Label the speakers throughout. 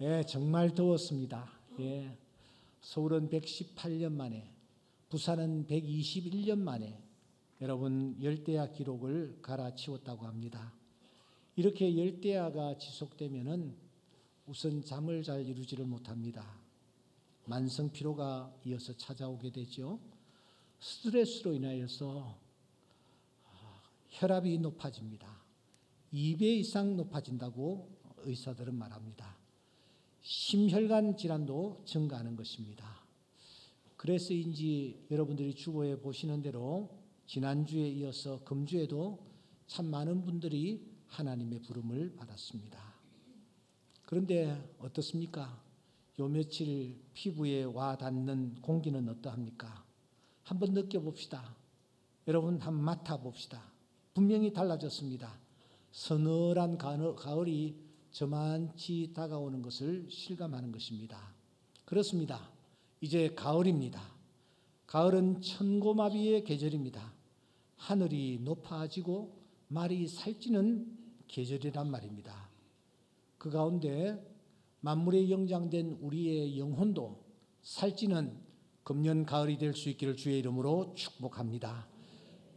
Speaker 1: 예, 정말 더웠습니다. 예, 서울은 118년 만에, 부산은 121년 만에 여러분 열대야 기록을 갈아치웠다고 합니다. 이렇게 열대야가 지속되면은 우선 잠을 잘 이루지를 못합니다. 만성 피로가 이어서 찾아오게 되죠. 스트레스로 인하여서 혈압이 높아집니다. 2배 이상 높아진다고 의사들은 말합니다. 심혈관 질환도 증가하는 것입니다. 그래서인지 여러분들이 주보에 보시는 대로 지난주에 이어서 금주에도 참 많은 분들이 하나님의 부름을 받았습니다. 그런데 어떻습니까? 요 며칠 피부에 와 닿는 공기는 어떠합니까? 한번 느껴봅시다. 여러분 한번 맡아봅시다. 분명히 달라졌습니다. 서늘한 가을이 저만치 다가오는 것을 실감하는 것입니다. 그렇습니다. 이제 가을입니다. 가을은 천고마비의 계절입니다. 하늘이 높아지고 말이 살찌는 계절이란 말입니다. 그 가운데 만물에 영장된 우리의 영혼도 살찌는 금년 가을이 될 수 있기를 주의 이름으로 축복합니다.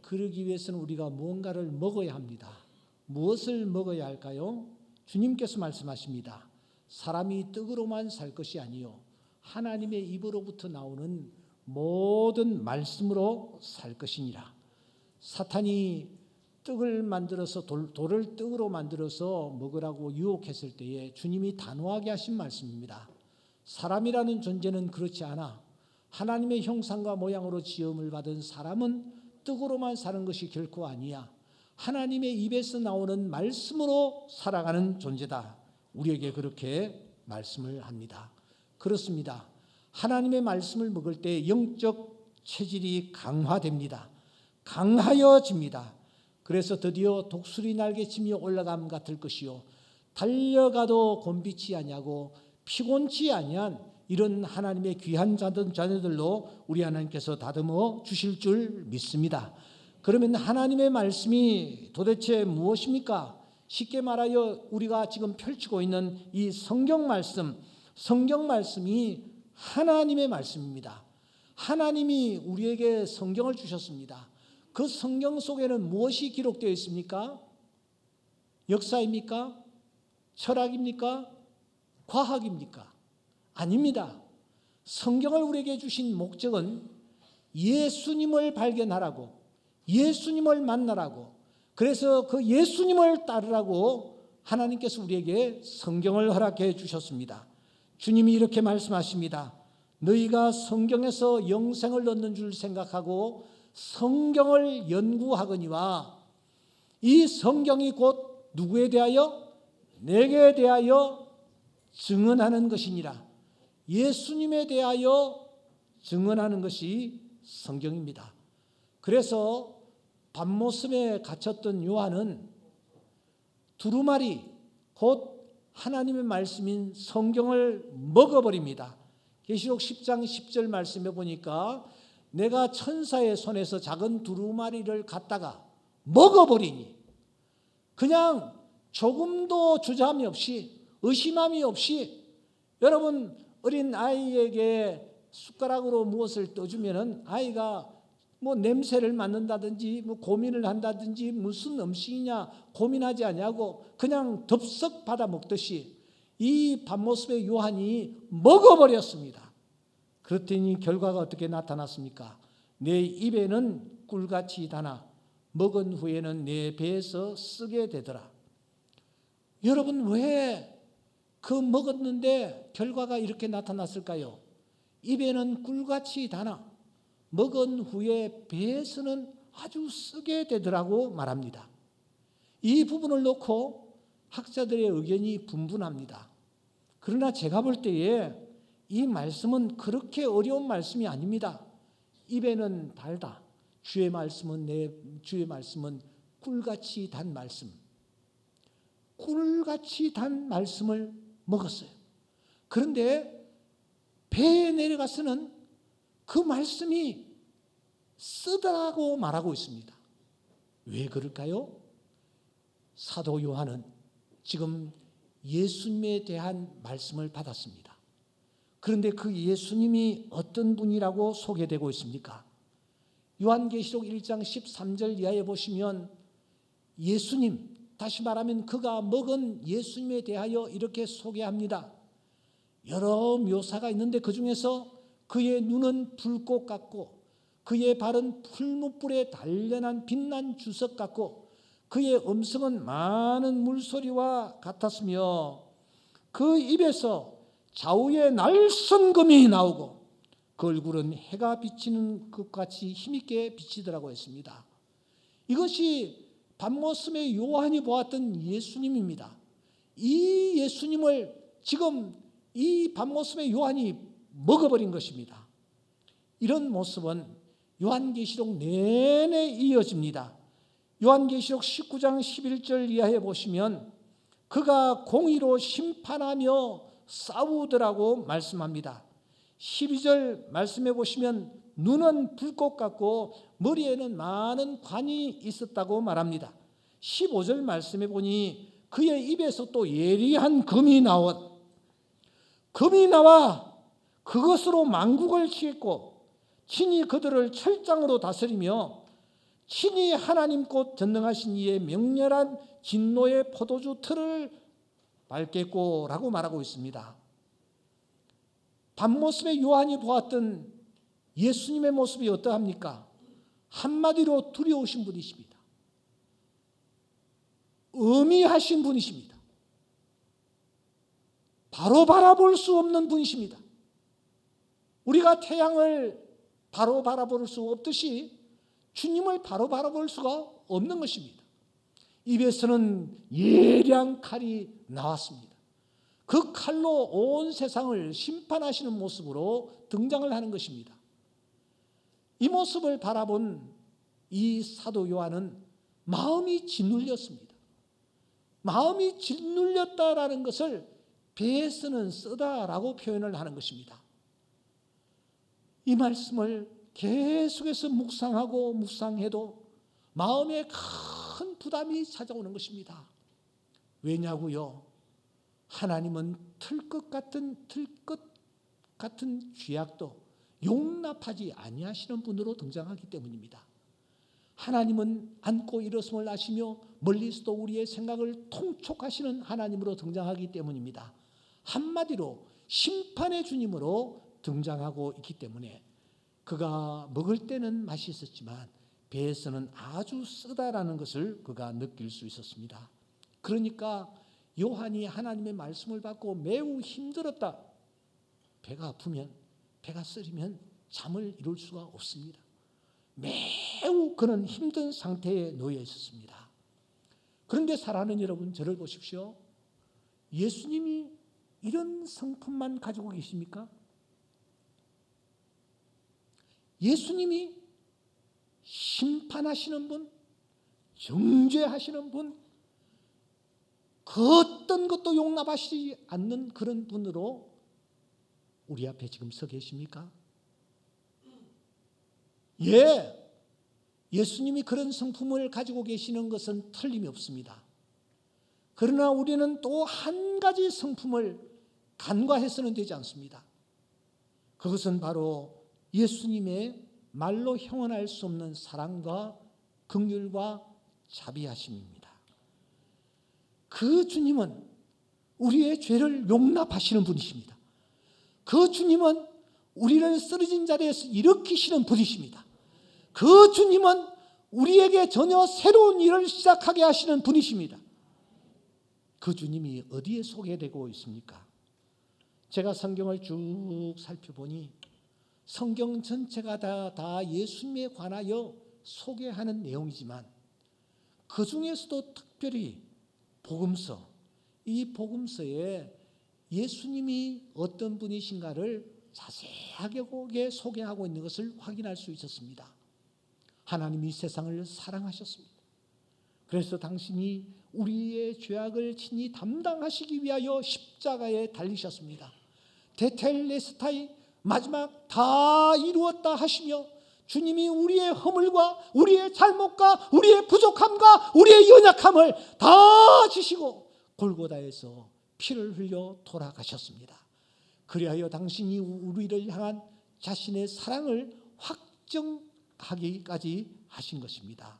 Speaker 1: 그러기 위해서는 우리가 무언가를 먹어야 합니다. 무엇을 먹어야 할까요? 주님께서 말씀하십니다. 사람이 떡으로만 살 것이 아니요 하나님의 입으로부터 나오는 모든 말씀으로 살 것이니라. 사탄이 떡을 만들어서 돌을 떡으로 만들어서 먹으라고 유혹했을 때에 주님이 단호하게 하신 말씀입니다. 사람이라는 존재는 그렇지 않아. 하나님의 형상과 모양으로 지음을 받은 사람은 떡으로만 사는 것이 결코 아니야. 하나님의 입에서 나오는 말씀으로 살아가는 존재다. 우리에게 그렇게 말씀을 합니다. 그렇습니다. 하나님의 말씀을 먹을 때 영적 체질이 강화됩니다. 강하여집니다. 그래서 드디어 독수리 날개치며 올라감 같을 것이요 달려가도 곤비치 아니하고 피곤치 아니한 이런 하나님의 귀한 자녀들로 우리 하나님께서 다듬어 주실 줄 믿습니다. 그러면 하나님의 말씀이 도대체 무엇입니까? 쉽게 말하여 우리가 지금 펼치고 있는 이 성경 말씀이 하나님의 말씀입니다. 하나님이 우리에게 성경을 주셨습니다. 그 성경 속에는 무엇이 기록되어 있습니까? 역사입니까? 철학입니까? 과학입니까? 아닙니다. 성경을 우리에게 주신 목적은 예수님을 발견하라고, 예수님을 만나라고, 그래서 그 예수님을 따르라고 하나님께서 우리에게 성경을 허락해 주셨습니다. 주님이 이렇게 말씀하십니다. 너희가 성경에서 영생을 얻는 줄 생각하고 성경을 연구하거니와 이 성경이 곧 누구에 대하여? 내게 대하여 증언하는 것이니라. 예수님에 대하여 증언하는 것이 성경입니다. 그래서 밤모섬에 갇혔던 요한은 두루마리 곧 하나님의 말씀인 성경을 먹어버립니다. 계시록 10장 10절 말씀해 보니까 내가 천사의 손에서 작은 두루마리를 갖다가 먹어버리니 그냥 조금도 주저함이 없이 의심함이 없이 여러분 어린 아이에게 숟가락으로 무엇을 떠주면은 아이가 뭐 냄새를 맡는다든지 뭐 고민을 한다든지 무슨 음식이냐 고민하지 않냐고 그냥 덥석 받아 먹듯이 이 밤모습의 요한이 먹어버렸습니다. 그랬더니 결과가 어떻게 나타났습니까? 내 입에는 꿀같이 다나 먹은 후에는 내 배에서 쓰게 되더라. 여러분 왜 그 먹었는데 결과가 이렇게 나타났을까요? 입에는 꿀같이 다나 먹은 후에 배에서는 아주 쓰게 되더라고 말합니다. 이 부분을 놓고 학자들의 의견이 분분합니다. 그러나 제가 볼 때에 이 말씀은 그렇게 어려운 말씀이 아닙니다. 입에는 달다. 주의 말씀은 꿀같이 단 말씀. 꿀같이 단 말씀을 먹었어요. 그런데 배에 내려가서는 그 말씀이 쓰다라고 말하고 있습니다. 왜 그럴까요? 사도 요한은 지금 예수님에 대한 말씀을 받았습니다. 그런데 그 예수님이 어떤 분이라고 소개되고 있습니까? 요한계시록 1장 13절 이하에 보시면 예수님, 다시 말하면 그가 먹은 예수님에 대하여 이렇게 소개합니다. 여러 묘사가 있는데 그 중에서 그의 눈은 불꽃 같고 그의 발은 풀무불에 단련한 빛난 주석 같고 그의 음성은 많은 물소리와 같았으며 그 입에서 좌우에 날선금이 나오고 그 얼굴은 해가 비치는 것 같이 힘있게 비치더라고 했습니다. 이것이 밤모습의 요한이 보았던 예수님입니다. 이 예수님을 지금 이 밤모습의 요한이 먹어버린 것입니다. 이런 모습은 요한계시록 내내 이어집니다. 요한계시록 19장 11절 이하에 보시면 그가 공의로 심판하며 싸우더라고 말씀합니다. 12절 말씀해 보시면 눈은 불꽃 같고 머리에는 많은 관이 있었다고 말합니다. 15절 말씀해 보니 그의 입에서 또 예리한 금이 나와 그것으로 만국을 치겠고 친히 그들을 철장으로 다스리며 친히 하나님 곧 전능하신 이의 명렬한 진노의 포도주 틀을 밟겠고 라고 말하고 있습니다. 밤모습의 요한이 보았던 예수님의 모습이 어떠합니까? 한마디로 두려우신 분이십니다. 음이하신 분이십니다. 바로 바라볼 수 없는 분이십니다. 우리가 태양을 바로 바라볼 수 없듯이 주님을 바로 바라볼 수가 없는 것입니다. 입에서는 예리한 칼이 나왔습니다. 그 칼로 온 세상을 심판하시는 모습으로 등장을 하는 것입니다. 이 모습을 바라본 이 사도 요한은 마음이 짓눌렸습니다. 마음이 짓눌렸다라는 것을 배에서는 쓰다라고 표현을 하는 것입니다. 이 말씀을 계속해서 묵상하고 묵상해도 마음에 큰 부담이 찾아오는 것입니다. 왜냐고요? 하나님은 틀끝 같은 죄악도 용납하지 아니하시는 분으로 등장하기 때문입니다. 하나님은 앉고 일어섬을 아시며 멀리서도 우리의 생각을 통촉하시는 하나님으로 등장하기 때문입니다. 한마디로 심판의 주님으로 등장하고 있기 때문에 그가 먹을 때는 맛이 있었지만 배에서는 아주 쓰다라는 것을 그가 느낄 수 있었습니다. 그러니까 요한이 하나님의 말씀을 받고 매우 힘들었다. 배가 아프면, 배가 쓰리면 잠을 이룰 수가 없습니다. 매우 그런 힘든 상태에 놓여 있었습니다. 그런데 사랑하는 여러분, 저를 보십시오. 예수님이 이런 성품만 가지고 계십니까? 예수님이 심판하시는 분, 정죄하시는 분, 그 어떤 것도 용납하시지 않는 그런 분으로 우리 앞에 지금 서 계십니까? 예, 예수님이 그런 성품을 가지고 계시는 것은 틀림이 없습니다. 그러나 우리는 또 한 가지 성품을 간과해서는 되지 않습니다. 그것은 바로 예수님의 말로 형언할 수 없는 사랑과 긍휼과 자비하심입니다. 그 주님은 우리의 죄를 용납하시는 분이십니다. 그 주님은 우리를 쓰러진 자리에서 일으키시는 분이십니다. 그 주님은 우리에게 전혀 새로운 일을 시작하게 하시는 분이십니다. 그 주님이 어디에 소개되고 있습니까? 제가 성경을 쭉 살펴보니 성경 전체가 다 예수님에 관하여 소개하는 내용이지만 그 중에서도 특별히 복음서, 이 복음서에 예수님이 어떤 분이신가를 자세하게 소개하고 있는 것을 확인할 수 있었습니다. 하나님이 세상을 사랑하셨습니다. 그래서 당신이 우리의 죄악을 친히 담당하시기 위하여 십자가에 달리셨습니다. 테텔레스타이, 마지막 다 이루었다 하시며 주님이 우리의 허물과 우리의 잘못과 우리의 부족함과 우리의 연약함을 다 지시고 골고다에서 피를 흘려 돌아가셨습니다. 그리하여 당신이 우리를 향한 자신의 사랑을 확정하기까지 하신 것입니다.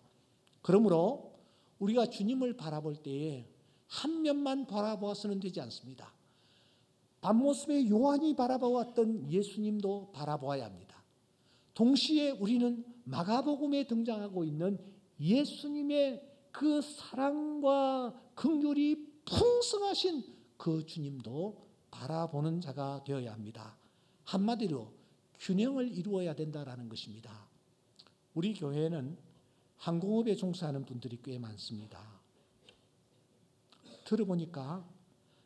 Speaker 1: 그러므로 우리가 주님을 바라볼 때에 한 면만 바라보아서는 되지 않습니다. 밤모습에 요한이 바라보았던 예수님도 바라보아야 합니다. 동시에 우리는 마가복음에 등장하고 있는 예수님의 그 사랑과 긍휼이 풍성하신 그 주님도 바라보는 자가 되어야 합니다. 한마디로 균형을 이루어야 된다는 것입니다. 우리 교회는 항공업에 종사하는 분들이 꽤 많습니다. 들어보니까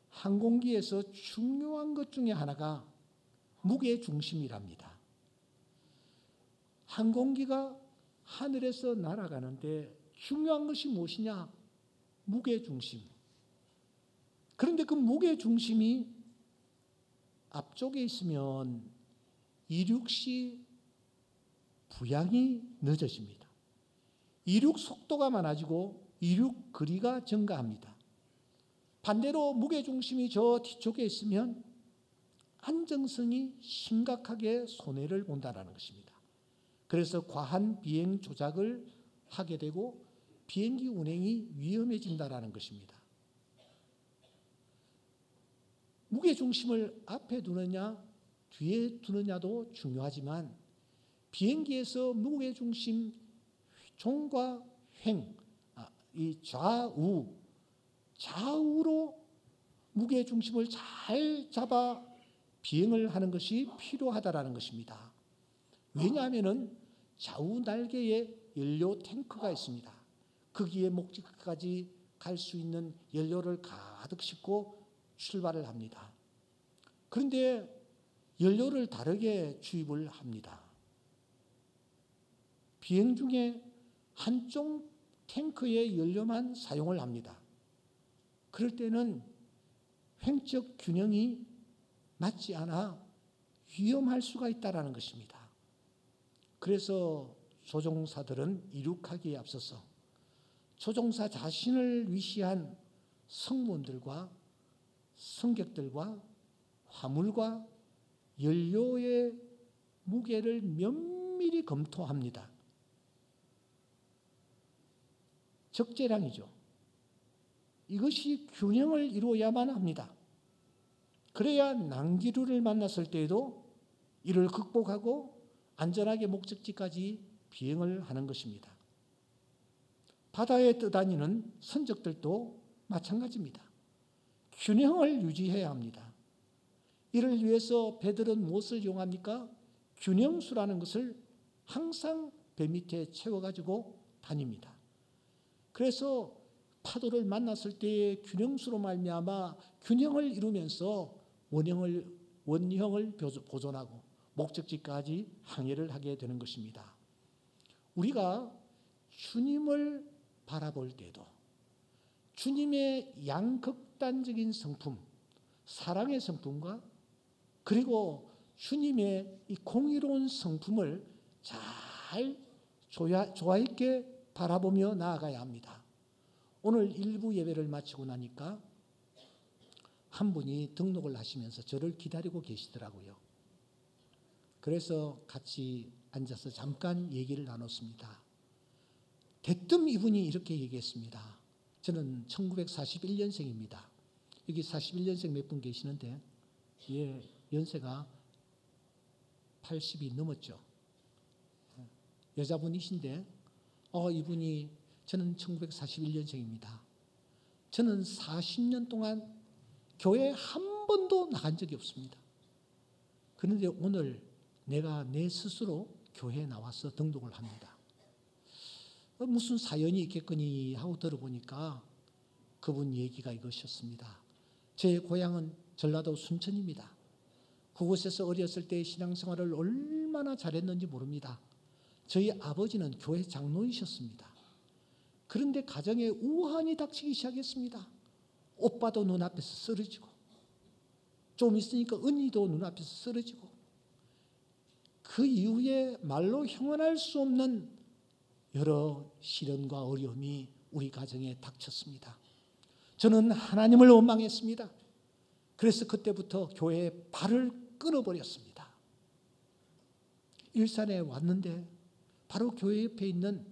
Speaker 1: 항공기에서 중요한 것 중에 하나가 무게중심이랍니다. 항공기가 하늘에서 날아가는데 중요한 것이 무엇이냐? 무게중심. 그런데 그 무게중심이 앞쪽에 있으면 이륙 시 부양이 늦어집니다. 이륙 속도가 많아지고 이륙 거리가 증가합니다. 반대로 무게중심이 저 뒤쪽에 있으면 안정성이 심각하게 손해를 본다는 것입니다. 그래서 과한 비행 조작을 하게 되고 비행기 운행이 위험해진다는 것입니다. 무게중심을 앞에 두느냐 뒤에 두느냐도 중요하지만 비행기에서 무게중심 종과 횡, 이 좌우로 무게중심을 잘 잡아 비행을 하는 것이 필요하다는 것입니다. 왜냐하면 좌우 날개에 연료 탱크가 있습니다. 거기에 목적지까지 갈 수 있는 연료를 가득 싣고 출발을 합니다. 그런데 연료를 다르게 주입을 합니다. 비행 중에 한쪽 탱크의 연료만 사용을 합니다. 그럴 때는 횡적 균형이 맞지 않아 위험할 수가 있다는 것입니다. 그래서 조종사들은 이륙하기에 앞서서 조종사 자신을 위시한 승무원들과 승객들과 화물과 연료의 무게를 면밀히 검토합니다. 적재량이죠. 이것이 균형을 이루어야만 합니다. 그래야 난기류를 만났을 때에도 이를 극복하고 안전하게 목적지까지 비행을 하는 것입니다. 바다에 떠다니는 선적들도 마찬가지입니다. 균형을 유지해야 합니다. 이를 위해서 배들은 무엇을 이용합니까? 균형수라는 것을 항상 배 밑에 채워가지고 다닙니다. 그래서 파도를 만났을 때의 균형수로 말미암아 균형을 이루면서 원형을 보존하고 목적지까지 항해를 하게 되는 것입니다. 우리가 주님을 바라볼 때도 주님의 양극단적인 성품, 사랑의 성품과 그리고 주님의 이 공의로운 성품을 잘 조화 있게 바라보며 나아가야 합니다. 오늘 일부 예배를 마치고 나니까 한 분이 등록을 하시면서 저를 기다리고 계시더라고요. 그래서 같이 앉아서 잠깐 얘기를 나눴습니다. 대뜸 이분이 이렇게 얘기했습니다. 저는 1941년생입니다. 여기 41년생 몇 분 계시는데 연세가 80이 넘었죠. 여자분이신데 이분이 저는 1941년생입니다. 저는 40년 동안 교회에 한 번도 나간 적이 없습니다. 그런데 오늘 내가 내 스스로 교회에 나와서 등록을 합니다. 무슨 사연이 있겠거니 하고 들어보니까 그분 얘기가 이것이었습니다. 제 고향은 전라도 순천입니다. 그곳에서 어렸을 때 신앙생활을 얼마나 잘했는지 모릅니다. 저희 아버지는 교회 장로이셨습니다. 그런데 가정에 우환이 닥치기 시작했습니다. 오빠도 눈앞에서 쓰러지고 좀 있으니까 언니도 눈앞에서 쓰러지고 그 이후에 말로 형언할 수 없는 여러 시련과 어려움이 우리 가정에 닥쳤습니다. 저는 하나님을 원망했습니다. 그래서 그때부터 교회의 발을 끊어버렸습니다. 일산에 왔는데 바로 교회 옆에 있는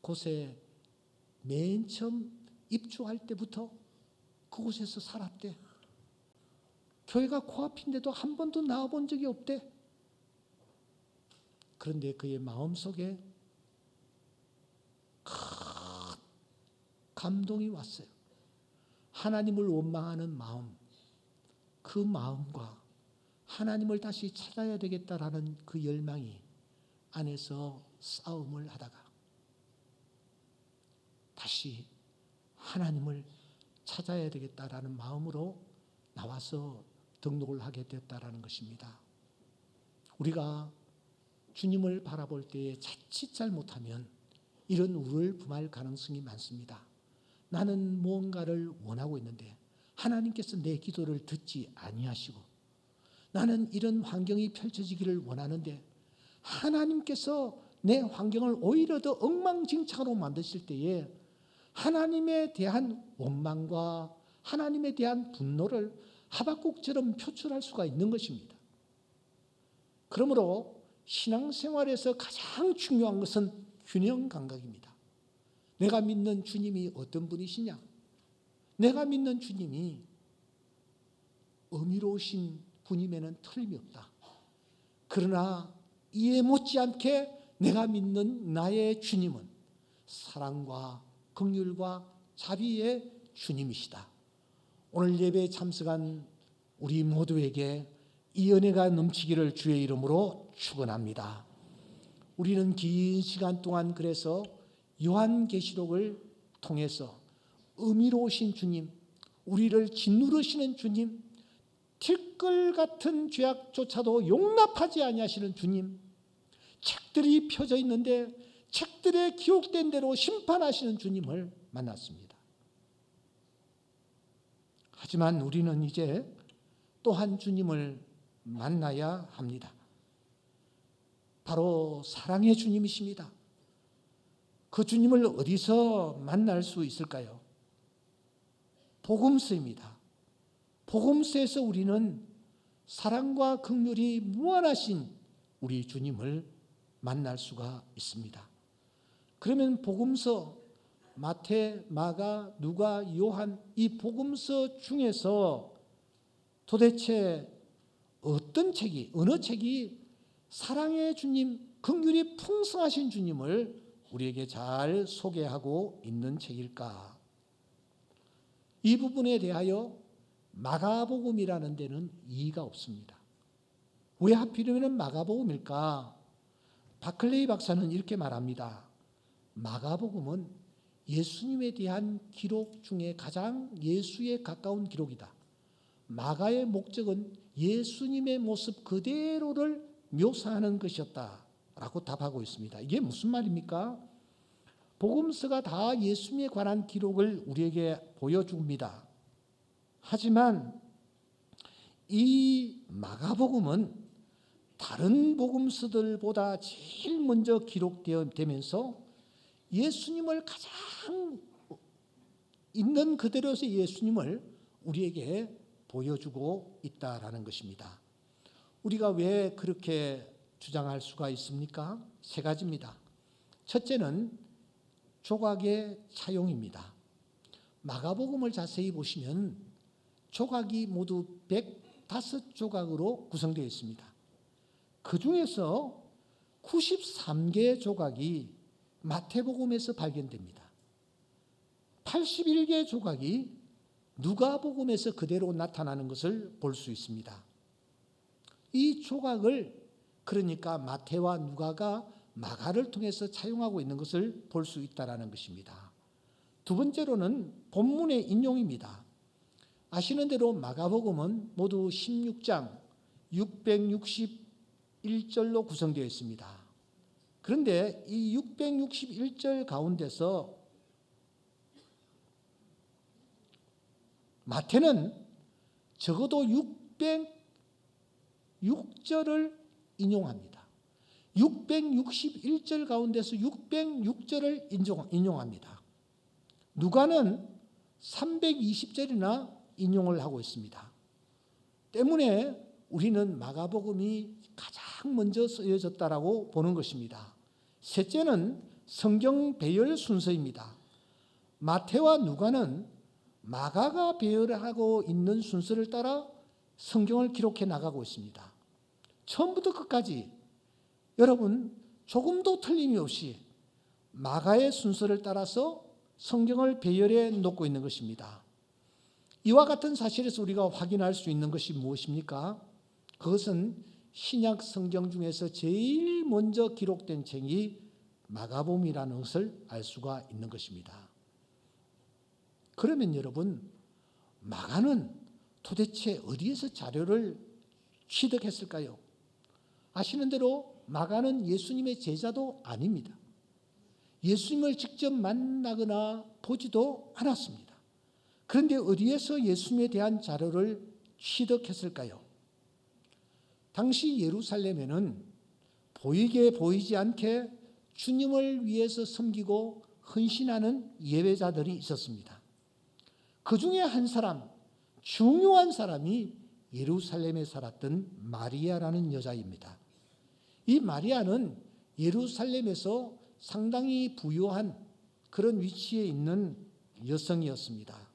Speaker 1: 곳에 맨 처음 입주할 때부터 그곳에서 살았대. 교회가 코앞인데도 한 번도 나와본 적이 없대. 그런데 그의 마음속에 큰 감동이 왔어요. 하나님을 원망하는 마음, 그 마음과 하나님을 다시 찾아야 되겠다라는 그 열망이 안에서 싸움을 하다가 다시 하나님을 찾아야 되겠다라는 마음으로 나와서 등록을 하게 됐다라는 것입니다. 우리가 주님을 바라볼 때에 자칫 잘못하면 이런 우를 범할 가능성이 많습니다. 나는 무언가를 원하고 있는데 하나님께서 내 기도를 듣지 아니하시고, 나는 이런 환경이 펼쳐지기를 원하는데 하나님께서 내 환경을 오히려 더 엉망진창으로 만드실 때에 하나님에 대한 원망과 하나님에 대한 분노를 하박국처럼 표출할 수가 있는 것입니다. 그러므로 신앙생활에서 가장 중요한 것은 균형 감각입니다. 내가 믿는 주님이 어떤 분이시냐? 내가 믿는 주님이 어미로우신 분임에는 틀림이 없다. 그러나 이에 못지않게 내가 믿는 나의 주님은 사랑과 긍휼과 자비의 주님이시다. 오늘 예배에 참석한 우리 모두에게 이 은혜가 넘치기를 주의 이름으로 축원합니다. 우리는 긴 시간 동안 그래서 요한계시록을 통해서 의미로우신 주님, 우리를 짓누르시는 주님, 틸끌 같은 죄악조차도 용납하지 아니하시는 주님, 책들이 펴져 있는데 책들에 기록된 대로 심판하시는 주님을 만났습니다. 하지만 우리는 이제 또 한 주님을 만나야 합니다. 바로 사랑의 주님이십니다. 그 주님을 어디서 만날 수 있을까요? 복음서입니다. 복음서에서 우리는 사랑과 긍휼이 무한하신 우리 주님을 만날 수가 있습니다. 그러면 복음서 마태, 마가, 누가, 요한 이 복음서 중에서 도대체 어떤 책이, 어느 책이 사랑의 주님, 긍휼이 풍성하신 주님을 우리에게 잘 소개하고 있는 책일까? 이 부분에 대하여 마가복음이라는 데는 이의가 없습니다. 왜 하필이면 마가복음일까? 바클레이 박사는 이렇게 말합니다. 마가복음은 예수님에 대한 기록 중에 가장 예수에 가까운 기록이다. 마가의 목적은 예수님의 모습 그대로를 묘사하는 것이었다라고 답하고 있습니다. 이게 무슨 말입니까? 복음서가 다 예수님에 관한 기록을 우리에게 보여줍니다. 하지만 이 마가복음은 다른 복음서들보다 제일 먼저 기록되면서 예수님을 가장 있는 그대로의 예수님을 우리에게 보여주고 있다라는 것입니다. 우리가 왜 그렇게 주장할 수가 있습니까? 세 가지입니다. 첫째는 조각의 차용입니다. 마가복음을 자세히 보시면 조각이 모두 105조각으로 구성되어 있습니다. 그 중에서 93개의 조각이 마태복음에서 발견됩니다. 81개의 조각이 누가복음에서 그대로 나타나는 것을 볼 수 있습니다. 이 조각을 그러니까 마태와 누가가 마가를 통해서 차용하고 있는 것을 볼 수 있다는 것입니다. 두 번째로는 본문의 인용입니다. 아시는 대로 마가복음은 모두 16장 661절로 구성되어 있습니다. 그런데 이 661절 가운데서 마태는 적어도 606절을 인용합니다. 661절 가운데서 606절을 인용합니다. 누가는 320절이나 인용을 하고 있습니다. 때문에 우리는 마가복음이 가장 먼저 쓰여졌다라고 보는 것입니다. 셋째는 성경 배열 순서입니다. 마태와 누가는 마가가 배열하고 있는 순서를 따라 성경을 기록해 나가고 있습니다. 처음부터 끝까지 여러분 조금도 틀림이 없이 마가의 순서를 따라서 성경을 배열해 놓고 있는 것입니다. 이와 같은 사실에서 우리가 확인할 수 있는 것이 무엇입니까? 그것은 신약 성경 중에서 제일 먼저 기록된 책이 마가복음이라는 것을 알 수가 있는 것입니다. 그러면 여러분, 마가는 도대체 어디에서 자료를 취득했을까요? 아시는 대로 마가는 예수님의 제자도 아닙니다. 예수님을 직접 만나거나 보지도 않았습니다. 그런데 어디에서 예수님에 대한 자료를 취득했을까요? 당시 예루살렘에는 보이게 보이지 않게 주님을 위해서 섬기고 헌신하는 예배자들이 있었습니다. 그 중에 한 사람, 중요한 사람이 예루살렘에 살았던 마리아라는 여자입니다. 이 마리아는 예루살렘에서 상당히 부유한 그런 위치에 있는 여성이었습니다.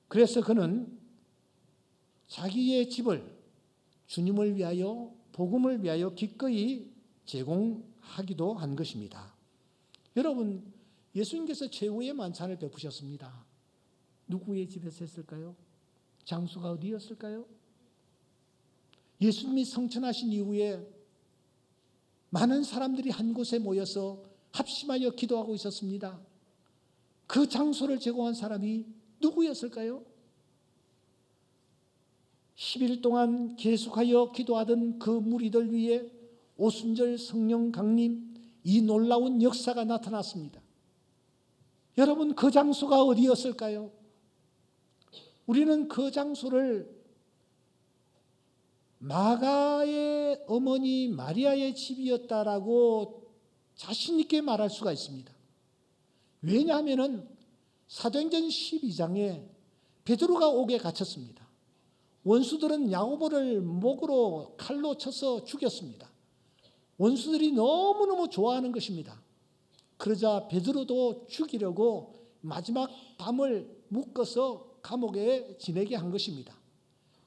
Speaker 1: 그래서 그는 자기의 집을 주님을 위하여, 복음을 위하여 기꺼이 제공하기도 한 것입니다. 여러분, 예수님께서 최후의 만찬을 베푸셨습니다. 누구의 집에서 했을까요? 장소가 어디였을까요? 예수님이 성천하신 이후에 많은 사람들이 한 곳에 모여서 합심하여 기도하고 있었습니다. 그 장소를 제공한 사람이 누구였을까요? 10일 동안 계속하여 기도하던 그 무리들 위에 오순절 성령 강림, 이 놀라운 역사가 나타났습니다. 여러분, 그 장소가 어디였을까요? 우리는 그 장소를 마가의 어머니 마리아의 집이었다라고 자신 있게 말할 수가 있습니다. 왜냐하면 사도행전 12장에 베드로가 옥에 갇혔습니다. 원수들은 야고보를 목으로 칼로 쳐서 죽였습니다. 원수들이 너무너무 좋아하는 것입니다. 그러자 베드로도 죽이려고 마지막 밤을 묶어서 감옥에 지내게 한 것입니다.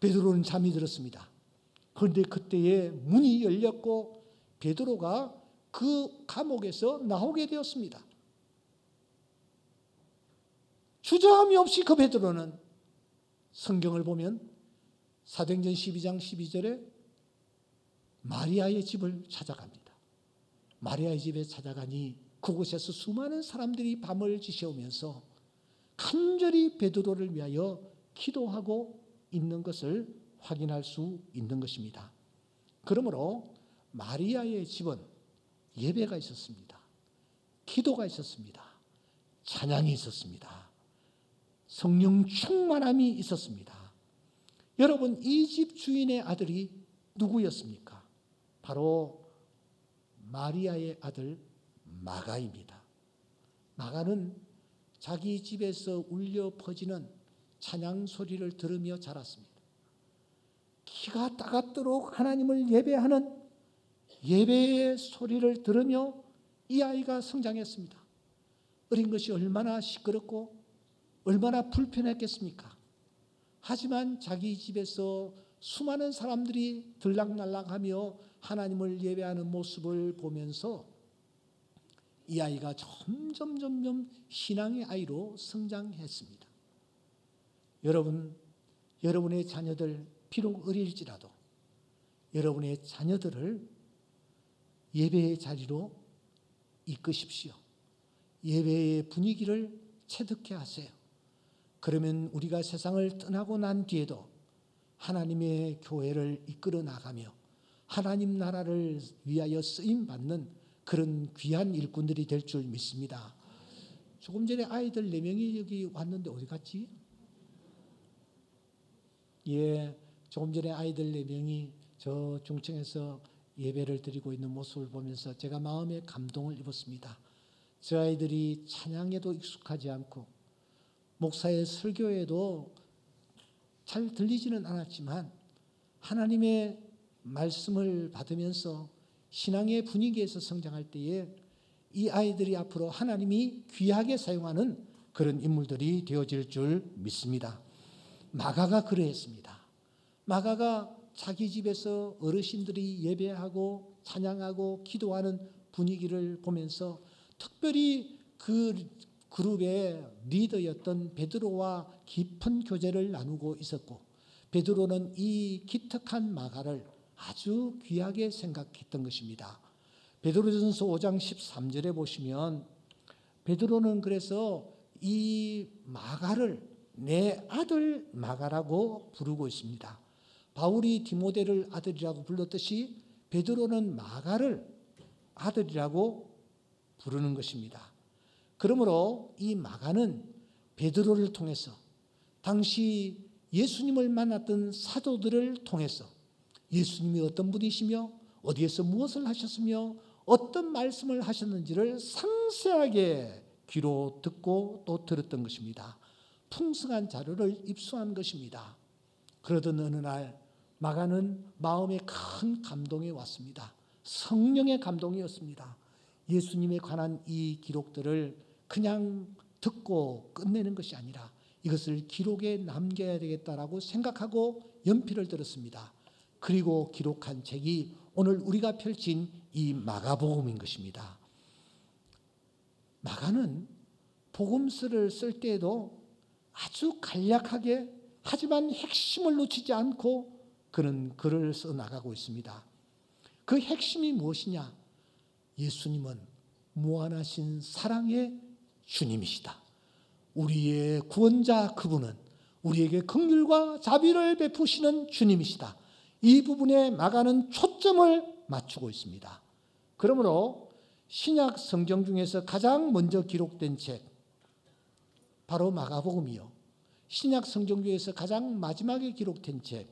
Speaker 1: 베드로는 잠이 들었습니다. 그런데 그때에 문이 열렸고 베드로가 그 감옥에서 나오게 되었습니다. 주저함이 없이 그 베드로는 성경을 보면 사도행전 12장 12절에 마리아의 집을 찾아갑니다. 마리아의 집에 찾아가니 그곳에서 수많은 사람들이 밤을 지새우면서 간절히 베드로를 위하여 기도하고 있는 것을 확인할 수 있는 것입니다. 그러므로 마리아의 집은 예배가 있었습니다. 기도가 있었습니다. 찬양이 있었습니다. 성령 충만함이 있었습니다. 여러분, 이 집 주인의 아들이 누구였습니까? 바로 마리아의 아들 마가입니다. 마가는 자기 집에서 울려 퍼지는 찬양 소리를 들으며 자랐습니다. 기가 따갑도록 하나님을 예배하는 예배의 소리를 들으며 이 아이가 성장했습니다. 어린 것이 얼마나 시끄럽고 얼마나 불편했겠습니까? 하지만 자기 집에서 수많은 사람들이 들락날락하며 하나님을 예배하는 모습을 보면서 이 아이가 점점 신앙의 아이로 성장했습니다. 여러분, 여러분의 자녀들 비록 어릴지라도 여러분의 자녀들을 예배의 자리로 이끄십시오. 예배의 분위기를 체득케 하세요. 그러면 우리가 세상을 떠나고 난 뒤에도 하나님의 교회를 이끌어 나가며 하나님 나라를 위하여 쓰임받는 그런 귀한 일꾼들이 될 줄 믿습니다. 조금 전에 아이들 4명이 여기 왔는데 어디 갔지? 예, 조금 전에 아이들 4명이 저 중층에서 예배를 드리고 있는 모습을 보면서 제가 마음에 감동을 입었습니다. 저 아이들이 찬양에도 익숙하지 않고 목사의 설교에도 잘 들리지는 않았지만 하나님의 말씀을 받으면서 신앙의 분위기에서 성장할 때에 이 아이들이 앞으로 하나님이 귀하게 사용하는 그런 인물들이 되어질 줄 믿습니다. 마가가 그러했습니다. 마가가 자기 집에서 어르신들이 예배하고 찬양하고 기도하는 분위기를 보면서 특별히 그 그룹의 리더였던 베드로와 깊은 교제를 나누고 있었고, 베드로는 이 기특한 마가를 아주 귀하게 생각했던 것입니다. 베드로전서 5장 13절에 보시면 베드로는 그래서 이 마가를 내 아들 마가라고 부르고 있습니다. 바울이 디모데를 아들이라고 불렀듯이 베드로는 마가를 아들이라고 부르는 것입니다. 그러므로 이 마가는 베드로를 통해서 당시 예수님을 만났던 사도들을 통해서 예수님이 어떤 분이시며 어디에서 무엇을 하셨으며 어떤 말씀을 하셨는지를 상세하게 귀로 듣고 또 들었던 것입니다. 풍성한 자료를 입수한 것입니다. 그러던 어느 날 마가는 마음에 큰 감동이 왔습니다. 성령의 감동이었습니다. 예수님에 관한 이 기록들을 그냥 듣고 끝내는 것이 아니라 이것을 기록에 남겨야 되겠다라고 생각하고 연필을 들었습니다. 그리고 기록한 책이 오늘 우리가 펼친 이 마가복음인 것입니다. 마가는 복음서를 쓸 때에도 아주 간략하게 하지만 핵심을 놓치지 않고 그는 글을 써나가고 있습니다. 그 핵심이 무엇이냐? 예수님은 무한하신 사랑의 주님이시다. 우리의 구원자 그분은 우리에게 긍휼과 자비를 베푸시는 주님이시다. 이 부분에 마가는 초점을 맞추고 있습니다. 그러므로 신약 성경 중에서 가장 먼저 기록된 책 바로 마가복음이요, 신약 성경 중에서 가장 마지막에 기록된 책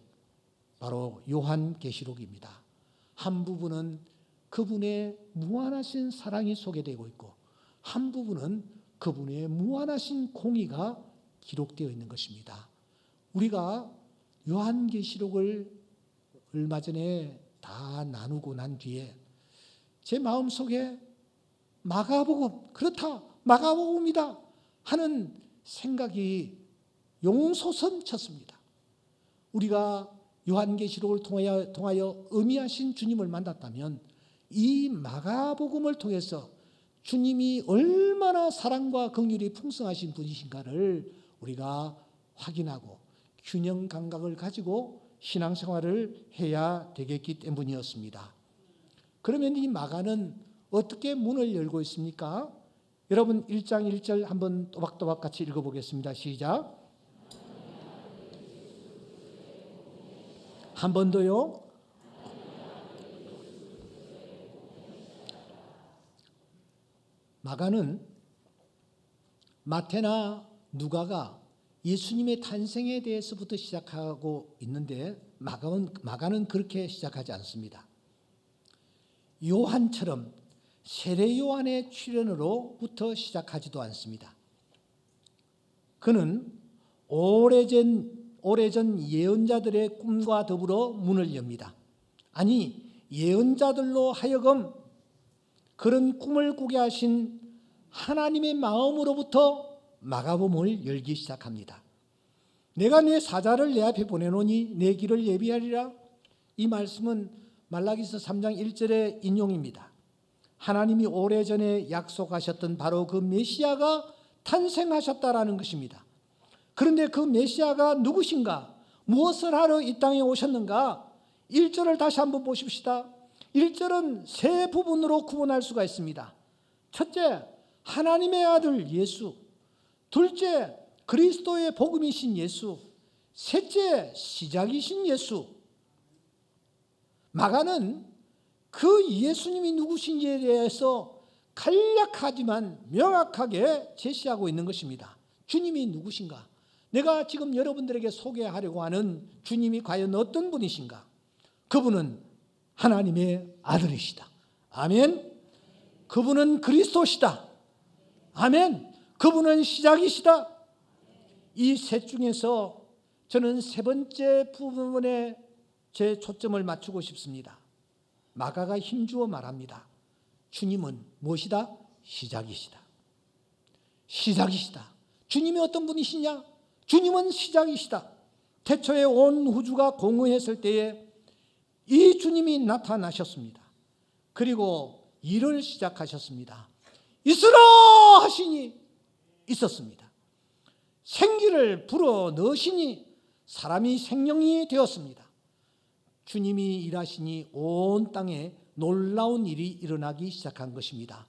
Speaker 1: 바로 요한계시록입니다. 한 부분은 그분의 무한하신 사랑이 소개되고 있고 한 부분은 그분의 무한하신 공의가 기록되어 있는 것입니다. 우리가 요한계시록을 얼마 전에 다 나누고 난 뒤에 제 마음속에 마가복음, 그렇다, 마가복음이다 하는 생각이 용솟음 쳤습니다. 우리가 요한계시록을 통하여 의미하신 주님을 만났다면 이 마가복음을 통해서 주님이 얼마나 사랑과 긍휼이 풍성하신 분이신가를 우리가 확인하고 균형 감각을 가지고 신앙생활을 해야 되겠기 때문이었습니다. 그러면 이 마가는 어떻게 문을 열고 있습니까? 여러분 1장 1절 한번 또박또박 같이 읽어보겠습니다. 시작. 한 번 더요. 마가는 마태나 누가가 예수님의 탄생에 대해서부터 시작하고 있는데 마가는 그렇게 시작하지 않습니다. 요한처럼 세례 요한의 출현으로부터 시작하지도 않습니다. 그는 오래전 예언자들의 꿈과 더불어 문을 엽니다. 아니, 예언자들로 하여금 그런 꿈을 꾸게 하신 하나님의 마음으로부터 마가복음을 열기 시작합니다. 내가 내 사자를 내 앞에 보내노니 내 길을 예비하리라. 이 말씀은 말라기서 3장 1절의 인용입니다. 하나님이 오래전에 약속하셨던 바로 그 메시아가 탄생하셨다라는 것입니다. 그런데 그 메시아가 누구신가? 무엇을 하러 이 땅에 오셨는가? 1절을 다시 한번 보십시다. 1절은 세 부분으로 구분할 수가 있습니다. 첫째, 하나님의 아들 예수. 둘째, 그리스도의 복음이신 예수. 셋째, 시작이신 예수. 마가는 그 예수님이 누구신지에 대해서 간략하지만 명확하게 제시하고 있는 것입니다. 주님이 누구신가? 내가 지금 여러분들에게 소개하려고 하는 주님이 과연 어떤 분이신가? 그분은 하나님의 아들이시다. 아멘. 그분은 그리스도시다. 아멘. 그분은 시작이시다. 이 셋 중에서 저는 세 번째 부분에 제 초점을 맞추고 싶습니다. 마가가 힘주어 말합니다. 주님은 무엇이다? 시작이시다. 시작이시다. 주님이 어떤 분이시냐? 주님은 시작이시다. 태초에 온 우주가 공허했을 때에 이 주님이 나타나셨습니다. 그리고 일을 시작하셨습니다. 있으라 하시니 있었습니다. 생기를 불어 넣으시니 사람이 생명이 되었습니다. 주님이 일하시니 온 땅에 놀라운 일이 일어나기 시작한 것입니다.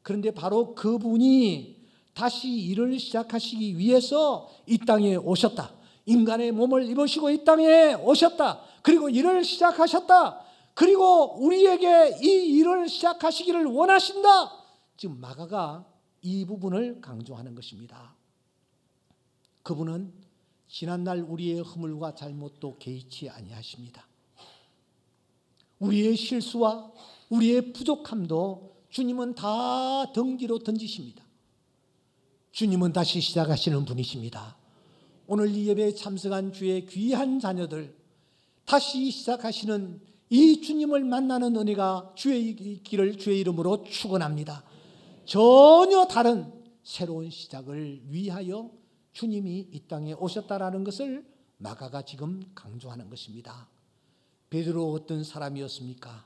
Speaker 1: 그런데 바로 그분이 다시 일을 시작하시기 위해서 이 땅에 오셨다. 인간의 몸을 입으시고 이 땅에 오셨다. 그리고 일을 시작하셨다. 그리고 우리에게 이 일을 시작하시기를 원하신다. 지금 마가가 이 부분을 강조하는 것입니다. 그분은 지난날 우리의 허물과 잘못도 개의치 아니하십니다. 우리의 실수와 우리의 부족함도 주님은 다 덩기로 던지십니다. 주님은 다시 시작하시는 분이십니다. 오늘 이 예배에 참석한 주의 귀한 자녀들, 다시 시작하시는 이 주님을 만나는 은혜가 주의 길을 주의 이름으로 축원합니다. 전혀 다른 새로운 시작을 위하여 주님이 이 땅에 오셨다라는 것을 마가가 지금 강조하는 것입니다. 베드로 어떤 사람이었습니까?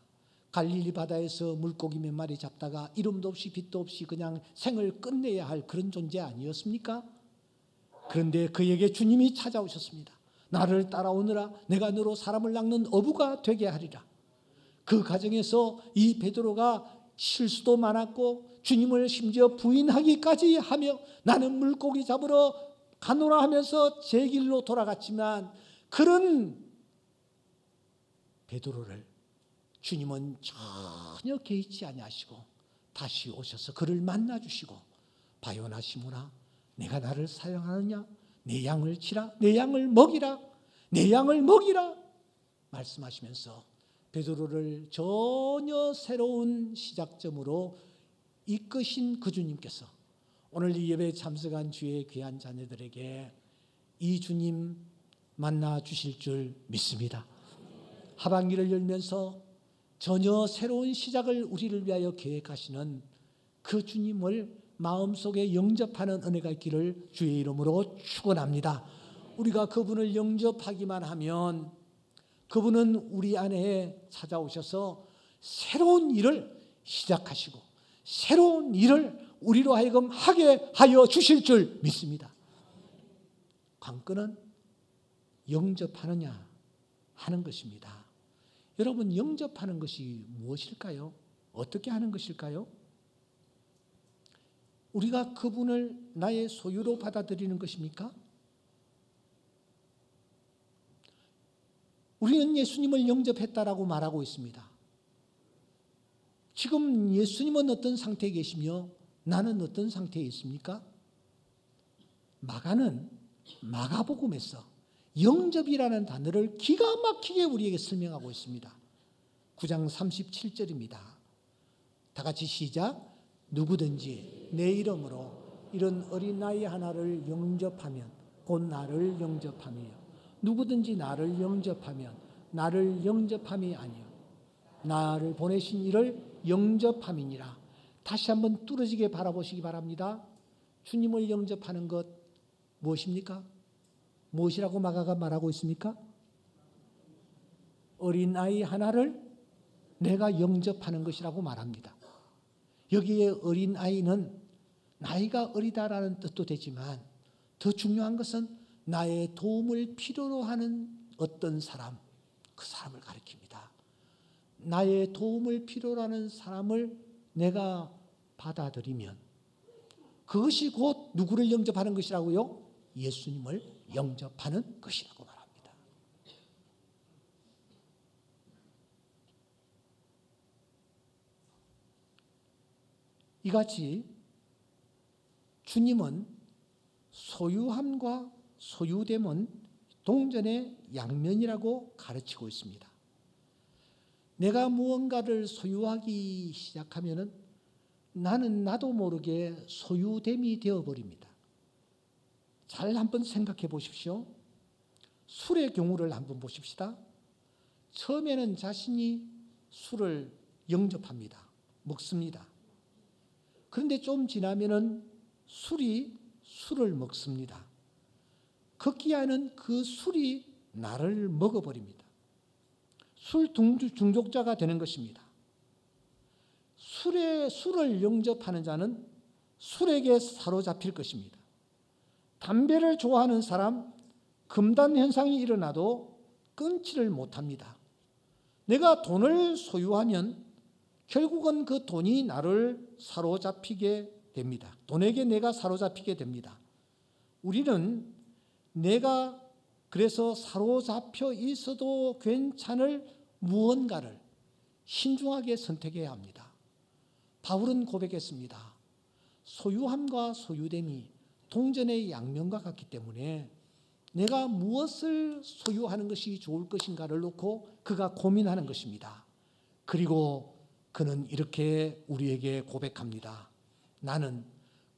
Speaker 1: 갈릴리 바다에서 물고기 몇 마리 잡다가 이름도 없이 빛도 없이 그냥 생을 끝내야 할 그런 존재 아니었습니까? 그런데 그에게 주님이 찾아오셨습니다. 나를 따라오느라 내가 너로 사람을 낚는 어부가 되게 하리라. 그 과정에서 이 베드로가 실수도 많았고 주님을 심지어 부인하기까지 하며 나는 물고기 잡으러 가노라 하면서 제 길로 돌아갔지만 그런 베드로를 주님은 전혀 개의치 아니하시고 다시 오셔서 그를 만나주시고 바요나 시모나 내가 나를 사랑하느냐? 내 양을 치라. 내 양을 먹이라. 내 양을 먹이라. 말씀하시면서 베드로를 전혀 새로운 시작점으로 이끄신 그 주님께서 오늘 이 예배에 참석한 주의 귀한 자녀들에게 이 주님 만나 주실 줄 믿습니다. 하반기를 열면서 전혀 새로운 시작을 우리를 위하여 계획하시는 그 주님을 마음속에 영접하는 은혜가 있기를 주의 이름으로 축원합니다. 우리가 그분을 영접하기만 하면 그분은 우리 안에 찾아오셔서 새로운 일을 시작하시고 새로운 일을 우리로 하여금 하게 하여 주실 줄 믿습니다. 관건은 영접하느냐 하는 것입니다. 여러분, 영접하는 것이 무엇일까요? 어떻게 하는 것일까요? 우리가 그분을 나의 소유로 받아들이는 것입니까? 우리는 예수님을 영접했다라고 말하고 있습니다. 지금 예수님은 어떤 상태에 계시며 나는 어떤 상태에 있습니까? 마가는 마가복음에서 영접이라는 단어를 기가 막히게 우리에게 설명하고 있습니다. 9장 37절입니다. 다 같이 시작. 누구든지 내 이름으로 이런 어린아이 하나를 영접하면 곧 나를 영접함이요. 누구든지 나를 영접하면 나를 영접함이 아니요 나를 보내신 이를 영접함이니라. 다시 한번 뚫어지게 바라보시기 바랍니다. 주님을 영접하는 것 무엇입니까? 무엇이라고 마가가 말하고 있습니까? 어린아이 하나를 내가 영접하는 것이라고 말합니다. 여기에 어린아이는 나이가 어리다라는 뜻도 되지만 더 중요한 것은 나의 도움을 필요로 하는 어떤 사람, 그 사람을 가리킵니다. 나의 도움을 필요로 하는 사람을 내가 받아들이면 그것이 곧 누구를 영접하는 것이라고요? 예수님을 영접하는 것이라고 말합니다. 이같이 주님은 소유함과 소유됨은 동전의 양면이라고 가르치고 있습니다. 내가 무언가를 소유하기 시작하면 나는 나도 모르게 소유됨이 되어버립니다. 잘 한번 생각해 보십시오. 술의 경우를 한번 보십시다. 처음에는 자신이 술을 영접합니다. 먹습니다. 그런데 좀 지나면은 술이 술을 먹습니다. 급기야는 그 술이 나를 먹어버립니다. 술 중독자가 되는 것입니다. 술을 영접하는 자는 술에게 사로잡힐 것입니다. 담배를 좋아하는 사람, 금단 현상이 일어나도 끊지를 못합니다. 내가 돈을 소유하면 결국은 그 돈이 나를 사로잡히게 됩니다. 돈에게 내가 사로잡히게 됩니다. 우리는 내가 그래서 사로잡혀 있어도 괜찮을 무언가를 신중하게 선택해야 합니다. 바울은 고백했습니다. 소유함과 소유됨이 동전의 양면과 같기 때문에 내가 무엇을 소유하는 것이 좋을 것인가를 놓고 그가 고민하는 것입니다. 그리고 그는 이렇게 우리에게 고백합니다. 나는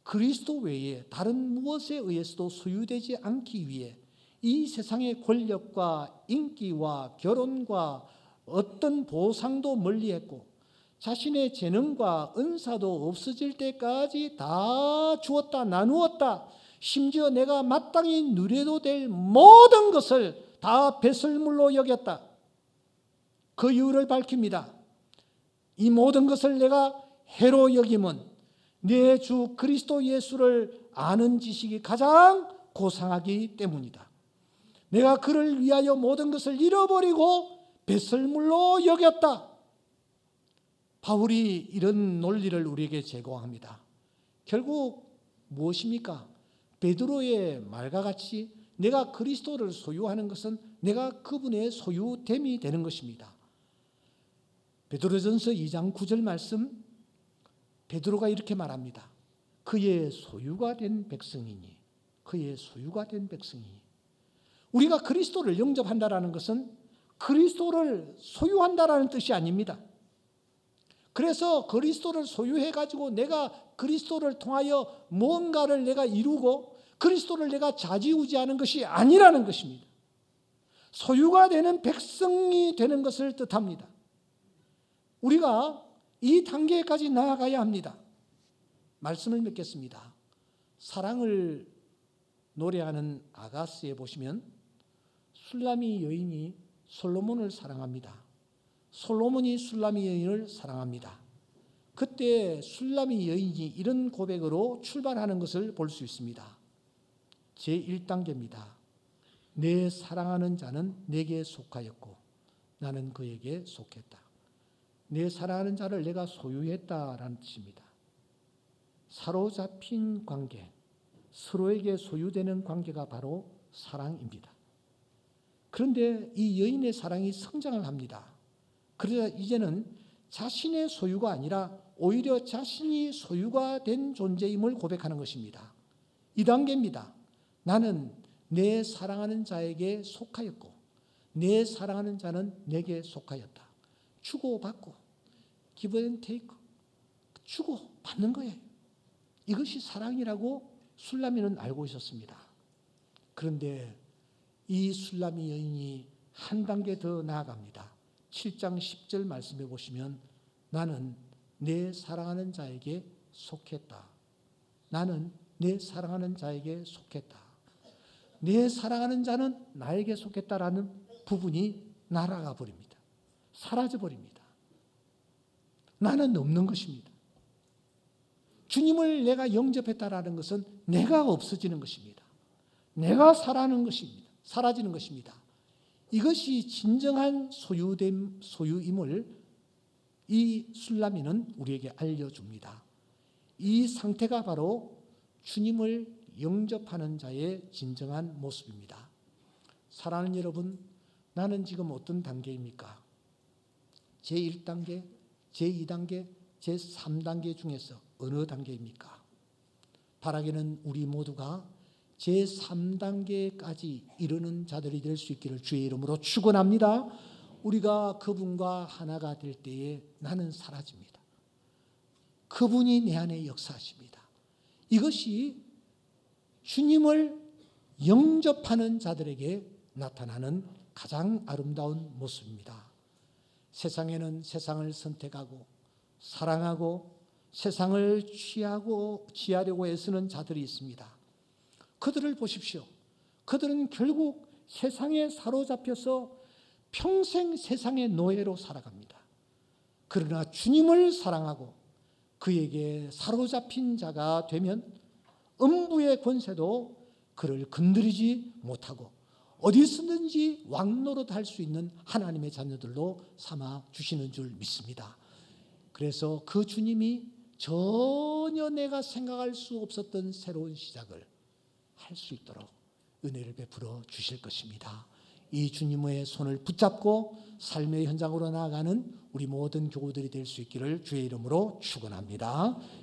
Speaker 1: 그리스도 외에 다른 무엇에 의해서도 소유되지 않기 위해 이 세상의 권력과 인기와 결혼과 어떤 보상도 멀리했고 자신의 재능과 은사도 없어질 때까지 다 주었다 나누었다. 심지어 내가 마땅히 누려도 될 모든 것을 다 배설물로 여겼다. 그 이유를 밝힙니다. 이 모든 것을 내가 해로 여김은 내 주 그리스도 예수를 아는 지식이 가장 고상하기 때문이다. 내가 그를 위하여 모든 것을 잃어버리고 배설물로 여겼다. 바울이 이런 논리를 우리에게 제공합니다. 결국 무엇입니까? 베드로의 말과 같이 내가 그리스도를 소유하는 것은 내가 그분의 소유됨이 되는 것입니다. 베드로전서 2장 9절 말씀, 베드로가 이렇게 말합니다. 그의 소유가 된 백성이니, 그의 소유가 된 백성이니. 우리가 그리스도를 영접한다라는 것은 그리스도를 소유한다라는 뜻이 아닙니다. 그래서 그리스도를 소유해 가지고 내가 그리스도를 통하여 뭔가를 내가 이루고 그리스도를 내가 좌지우지하는 것이 아니라는 것입니다. 소유가 되는 백성이 되는 것을 뜻합니다. 우리가 이 단계까지 나아가야 합니다. 말씀을 맺겠습니다. 사랑을 노래하는 아가스에 보시면 술라미 여인이 솔로몬을 사랑합니다. 솔로몬이 술라미 여인을 사랑합니다. 그때 술라미 여인이 이런 고백으로 출발하는 것을 볼 수 있습니다. 제1단계입니다. 내 사랑하는 자는 내게 속하였고 나는 그에게 속했다. 내 사랑하는 자를 내가 소유했다라는 뜻입니다. 사로잡힌 관계, 서로에게 소유되는 관계가 바로 사랑입니다. 그런데 이 여인의 사랑이 성장을 합니다. 그러자 이제는 자신의 소유가 아니라 오히려 자신이 소유가 된 존재임을 고백하는 것입니다. 2단계입니다. 나는 내 사랑하는 자에게 속하였고 내 사랑하는 자는 내게 속하였다. 주고받고 give and take, 주고받는 거예요. 이것이 사랑이라고 술라미는 알고 있었습니다. 그런데 이 술라미 여인이 한 단계 더 나아갑니다. 7장 10절 말씀해 보시면 나는 내 사랑하는 자에게 속했다. 나는 내 사랑하는 자에게 속했다. 내 사랑하는 자는 나에게 속했다라는 부분이 날아가 버립니다. 사라져 버립니다. 나는 없는 것입니다. 주님을 내가 영접했다라는 것은 내가 없어지는 것입니다. 내가 사라지는 것입니다. 이것이 진정한 소유임을 이 술라미는 우리에게 알려줍니다. 이 상태가 바로 주님을 영접하는 자의 진정한 모습입니다. 사랑하는 여러분, 나는 지금 어떤 단계입니까? 제1단계, 제2단계, 제3단계 중에서 어느 단계입니까? 바라기는 우리 모두가 제3단계까지 이르는 자들이 될 수 있기를 주의 이름으로 축원합니다. 우리가 그분과 하나가 될 때에 나는 사라집니다. 그분이 내 안에 역사하십니다. 이것이 주님을 영접하는 자들에게 나타나는 가장 아름다운 모습입니다. 세상에는 세상을 선택하고 사랑하고 세상을 취하려고 애쓰는 자들이 있습니다. 그들을 보십시오. 그들은 결국 세상에 사로잡혀서 평생 세상의 노예로 살아갑니다. 그러나 주님을 사랑하고 그에게 사로잡힌 자가 되면 음부의 권세도 그를 건드리지 못하고 어디서든지 왕노릇할 수 있는 하나님의 자녀들로 삼아 주시는 줄 믿습니다. 그래서 그 주님이 전혀 내가 생각할 수 없었던 새로운 시작을 할 수 있도록 은혜를 베풀어 주실 것입니다. 이 주님의 손을 붙잡고 삶의 현장으로 나아가는 우리 모든 교우들이 될 수 있기를 주의 이름으로 축원합니다.